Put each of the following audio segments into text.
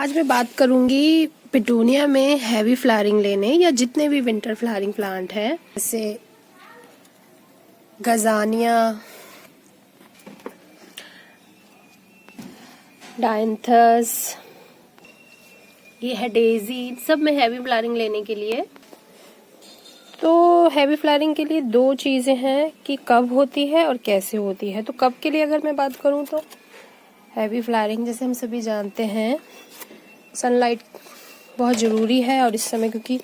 आज मैं बात करूंगी पिटूनिया में हैवी फ्लावरिंग लेने या जितने भी विंटर फ्लावरिंग प्लांट हैं, जैसे गजानिया, डायंथस, ये है डेजी, सब में हैवी फ्लावरिंग लेने के लिए। तो हैवी फ्लावरिंग के लिए दो चीजें हैं कि कब होती है और कैसे होती है। तो कब के लिए अगर मैं बात करूं तो हैवी फ्लावरिंग, जैसे हम सभी जानते हैं, सनलाइट बहुत ज़रूरी है। और इस समय क्योंकि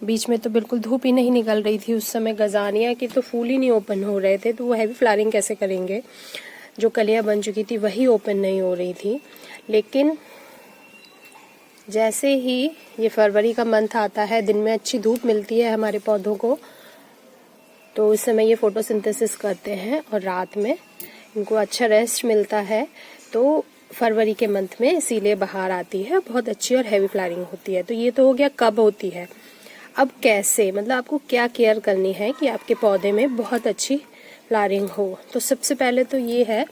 बीच में तो बिल्कुल धूप ही नहीं निकल रही थी, उस समय गजानिया के तो फूल ही नहीं ओपन हो रहे थे, तो वो हैवी फ्लावरिंग कैसे करेंगे। जो कलियां बन चुकी थी वही ओपन नहीं हो रही थी। लेकिन जैसे ही ये फरवरी का मंथ आता है, दिन में अच्छी धूप मिलती है हमारे पौधों को, तो उस समय ये फोटोसिंथेसिस करते हैं और रात में इनको अच्छा रेस्ट मिलता है। तो फरवरी के मंथ में इसीलिए बाहर आती है, बहुत अच्छी और हैवी फ्लावरिंग होती है। तो ये तो हो गया कब होती है। अब कैसे, मतलब आपको क्या केयर करनी है कि आपके पौधे में बहुत अच्छी फ्लावरिंग हो। तो सबसे पहले तो ये है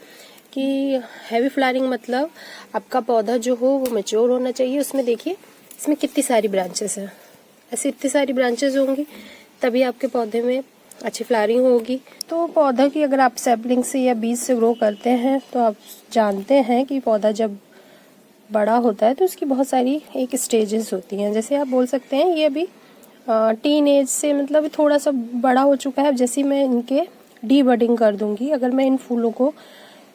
कि हैवी फ्लावरिंग मतलब आपका पौधा जो हो वो मैच्योर होना चाहिए। उसमें देखिए इसमें कितनी सारी ब्रांचेस हैं, ऐसी इतनी सारी ब्रांचेस होंगी तभी आपके पौधे में अच्छी फ्लावरिंग होगी। तो पौधा की अगर आप सैपलिंग से या बीज से ग्रो करते हैं तो आप जानते हैं कि पौधा जब बड़ा होता है तो उसकी बहुत सारी एक स्टेजेस होती हैं। जैसे आप बोल सकते हैं ये अभी टीन एज से मतलब थोड़ा सा बड़ा हो चुका है। जैसे मैं इनके डी बडिंग कर दूंगी, अगर मैं इन फूलों को,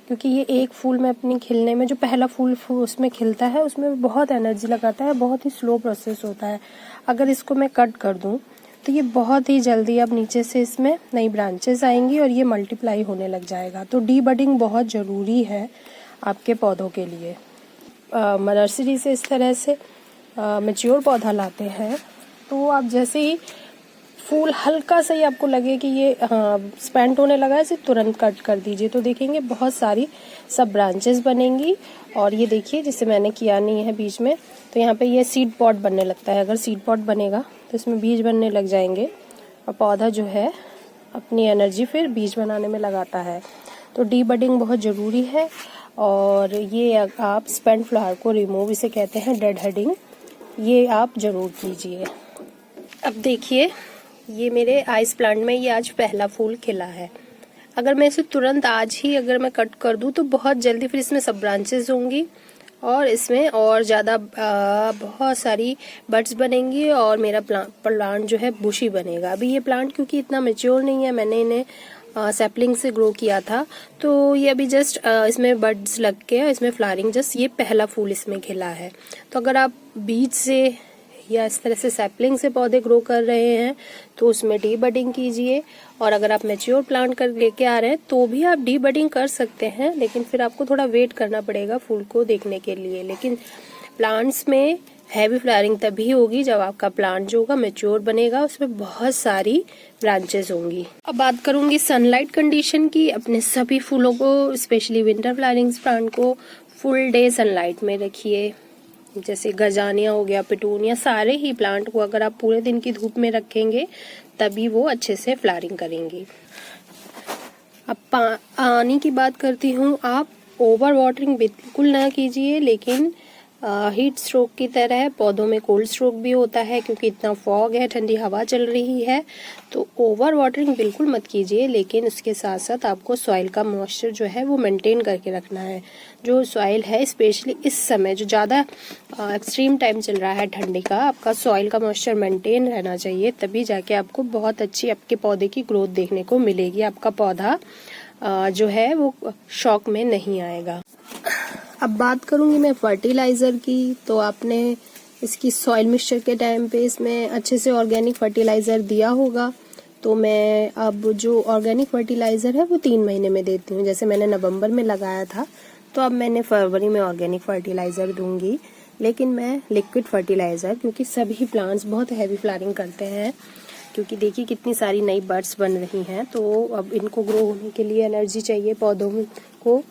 क्योंकि ये एक फूल में अपनी खिलने में, जो पहला फूल उसमें खिलता है उसमें बहुत एनर्जी लगाता है, बहुत ही स्लो प्रोसेस होता है। अगर इसको मैं कट कर दूं तो ये बहुत ही जल्दी अब नीचे से इसमें नई ब्रांचेस आएंगी और ये मल्टीप्लाई होने लग जाएगा। तो डी बडिंग बहुत ज़रूरी है आपके पौधों के लिए। नर्सरी से इस तरह से मैच्योर पौधा लाते हैं तो आप जैसे ही फूल हल्का सा ही आपको लगे कि ये स्पेंट होने लगा है, इसे तुरंत कट कर दीजिए। तो देखेंगे बहुत सारी सब ब्रांचेस बनेंगी। और ये देखिए जिसे मैंने किया नहीं है बीच में, तो यहाँ पे ये सीड पॉट बनने लगता है। अगर सीड पॉट बनेगा तो इसमें बीज बनने लग जाएंगे और पौधा जो है अपनी एनर्जी फिर बीज बनाने में लगाता है। तो डी बडिंग बहुत ज़रूरी है। और ये आप स्पेंट फ्लावर को रिमूव, इसे कहते हैं डेड हेडिंग, ये आप जरूर कीजिए। अब देखिए ये मेरे आइस प्लांट में ये आज पहला फूल खिला है। अगर मैं इसे तुरंत आज ही अगर मैं कट कर दूं तो बहुत जल्दी फिर इसमें सब ब्रांचेस होंगी और इसमें और ज़्यादा बहुत सारी बड्स बनेंगी और मेरा प्लांट जो है बुशी बनेगा। अभी ये प्लांट क्योंकि इतना मैच्योर नहीं है, मैंने इन्हें सैपलिंग से ग्रो किया था, तो ये अभी जस्ट इसमें बड्स लग के इसमें फ्लावरिंग, जस्ट ये पहला फूल इसमें खिला है। तो अगर आप बीज से या इस तरह से सैपलिंग से पौधे ग्रो कर रहे हैं तो उसमें डी बडिंग कीजिए। और अगर आप मैच्योर प्लांट कर लेके आ रहे हैं तो भी आप डी बडिंग कर सकते हैं, लेकिन फिर आपको थोड़ा वेट करना पड़ेगा फूल को देखने के लिए। लेकिन प्लांट्स में हैवी फ्लावरिंग तभी होगी जब आपका प्लांट जो होगा मैच्योर बनेगा, उसमें बहुत सारी ब्रांचेस होंगी। अब बात करूंगी सनलाइट कंडीशन की। अपने सभी फूलों को, स्पेशली विंटर फ्लावरिंग प्लांट को फुल डे सनलाइट में रखिए। जैसे गजानिया हो गया, पिटूनिया, सारे ही प्लांट को अगर आप पूरे दिन की धूप में रखेंगे तभी वो अच्छे से फ्लावरिंग करेंगी। अब पानी की बात करती हूँ। आप ओवर वाटरिंग बिल्कुल ना कीजिए, लेकिन हीट स्ट्रोक की तरह पौधों में कोल्ड स्ट्रोक भी होता है क्योंकि इतना फॉग है, ठंडी हवा चल रही है। तो ओवर वाटरिंग बिल्कुल मत कीजिए, लेकिन उसके साथ साथ आपको सॉइल का मॉइस्चर जो है वो मेंटेन करके रखना है। जो सॉइल है, स्पेशली इस समय जो ज़्यादा एक्सट्रीम टाइम चल रहा है ठंडी का, आपका सॉइल का मॉइस्चर मेंटेन रहना चाहिए, तभी जाके आपको बहुत अच्छी आपके पौधे की ग्रोथ देखने को मिलेगी। आपका पौधा जो है वो शॉक में नहीं आएगा। अब बात करूंगी मैं फर्टिलाइज़र की। तो आपने इसकी सॉइल मिक्सचर के टाइम पे इसमें अच्छे से ऑर्गेनिक फर्टिलाइज़र दिया होगा। तो मैं अब जो ऑर्गेनिक फर्टिलाइज़र है वो 3 महीने में देती हूँ। जैसे मैंने नवंबर में लगाया था तो अब मैंने फरवरी में ऑर्गेनिक फर्टिलाइज़र दूंगी। लेकिन मैं लिक्विड फर्टिलाइज़र, क्योंकि सभी प्लांट्स बहुत हैवी फ्लावरिंग करते हैं, क्योंकि देखिए कितनी सारी नई बड्स बन रही हैं, तो अब इनको ग्रो होने के लिए एनर्जी चाहिए पौधों को।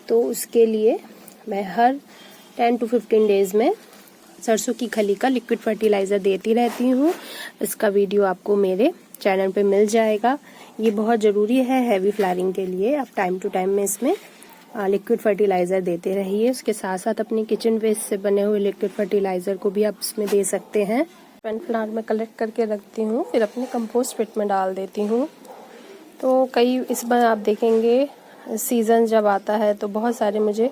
तो उसके लिए मैं हर 10 to 15 डेज में सरसों की खली का लिक्विड फर्टिलाइज़र देती रहती हूँ। इसका वीडियो आपको मेरे चैनल पे मिल जाएगा। ये बहुत ज़रूरी है हैवी फ्लावरिंग के लिए। आप टाइम टू टाइम में इसमें लिक्विड फर्टिलाइज़र देते रहिए। उसके साथ साथ अपनी किचन वेस्ट से बने हुए लिक्विड फर्टिलाइज़र को भी आप इसमें दे सकते हैं। फ्लावर में कलेक्ट करके रखती हूँ, फिर अपने कंपोस्ट पिट में डाल देती हूँ। तो कई इस बार आप देखेंगे सीज़न जब आता है तो बहुत सारे मुझे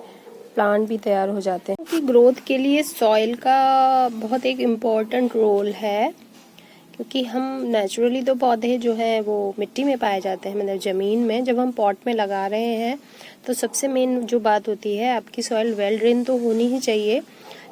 प्लांट भी तैयार हो जाते हैं। क्योंकि ग्रोथ के लिए सॉइल का बहुत एक इम्पॉर्टेंट रोल है, क्योंकि हम नेचुरली तो पौधे जो हैं वो मिट्टी में पाए जाते हैं, मतलब ज़मीन में। जब हम पॉट में लगा रहे हैं तो सबसे मेन जो बात होती है, आपकी सॉइल वेल ड्रेन तो होनी ही चाहिए,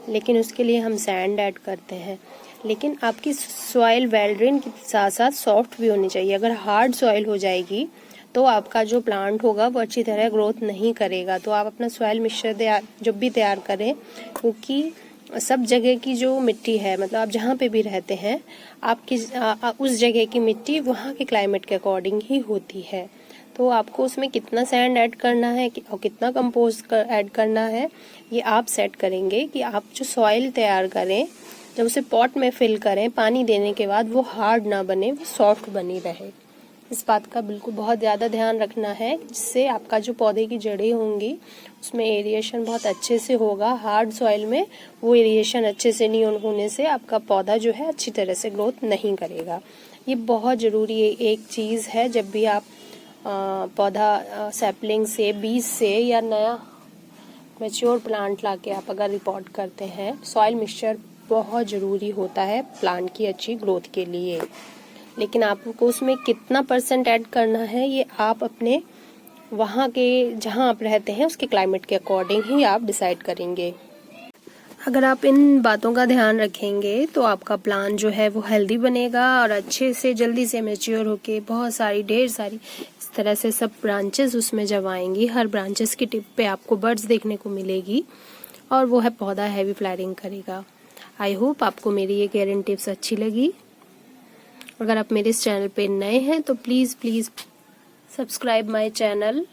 लेकिन उसके लिए हम सैंड ऐड करते हैं। लेकिन आपकी सॉइल वेल ड्रेन के साथ साथ सॉफ्ट भी होनी चाहिए। अगर हार्ड सॉइल हो जाएगी तो आपका जो प्लांट होगा वो अच्छी तरह ग्रोथ नहीं करेगा। तो आप अपना सॉइल मिक्सचर जब भी तैयार करें, क्योंकि सब जगह की जो मिट्टी है, मतलब आप जहाँ पे भी रहते हैं, आपकी उस जगह की मिट्टी वहाँ के क्लाइमेट के अकॉर्डिंग ही होती है। तो आपको उसमें कितना सैंड ऐड करना है और कितना कंपोस्ट ऐड करना है, ये आप सेट करेंगे। कि आप जो सॉइल तैयार करें, जब उसे पॉट में फिल करें, पानी देने के बाद वो हार्ड ना बने, वो सॉफ्ट बनी रहे। इस बात का बिल्कुल बहुत ज़्यादा ध्यान रखना है, जिससे आपका जो पौधे की जड़ें होंगी उसमें एरिएशन बहुत अच्छे से होगा। हार्ड सॉइल में वो एरिएशन अच्छे से नहीं होने से आपका पौधा जो है अच्छी तरह से ग्रोथ नहीं करेगा। ये बहुत ज़रूरी एक चीज़ है। जब भी आप पौधा सैपलिंग से, बीज से या नया मैच्योर प्लांट लाके आप अगर रिपोर्ट करते हैं, सॉइल मिक्सचर बहुत ज़रूरी होता है प्लांट की अच्छी ग्रोथ के लिए। लेकिन आपको उसमें कितना % ऐड करना है, ये आप अपने वहाँ के जहाँ आप रहते हैं उसके क्लाइमेट के अकॉर्डिंग ही आप डिसाइड करेंगे। अगर आप इन बातों का ध्यान रखेंगे तो आपका प्लांट जो है वो हेल्दी बनेगा और अच्छे से जल्दी से मैच्योर होके बहुत सारी ढेर सारी इस तरह से सब ब्रांचेस उसमें जब आएंगी, हर ब्रांचेस की टिप पे आपको बर्ड्स देखने को मिलेगी और वो है पौधा हैवी फ्लावरिंग करेगा। आई होप आपको मेरी ये केयरिंग टिप्स अच्छी लगी। अगर आप मेरे इस चैनल पे नए हैं तो प्लीज़ सब्सक्राइब माय चैनल।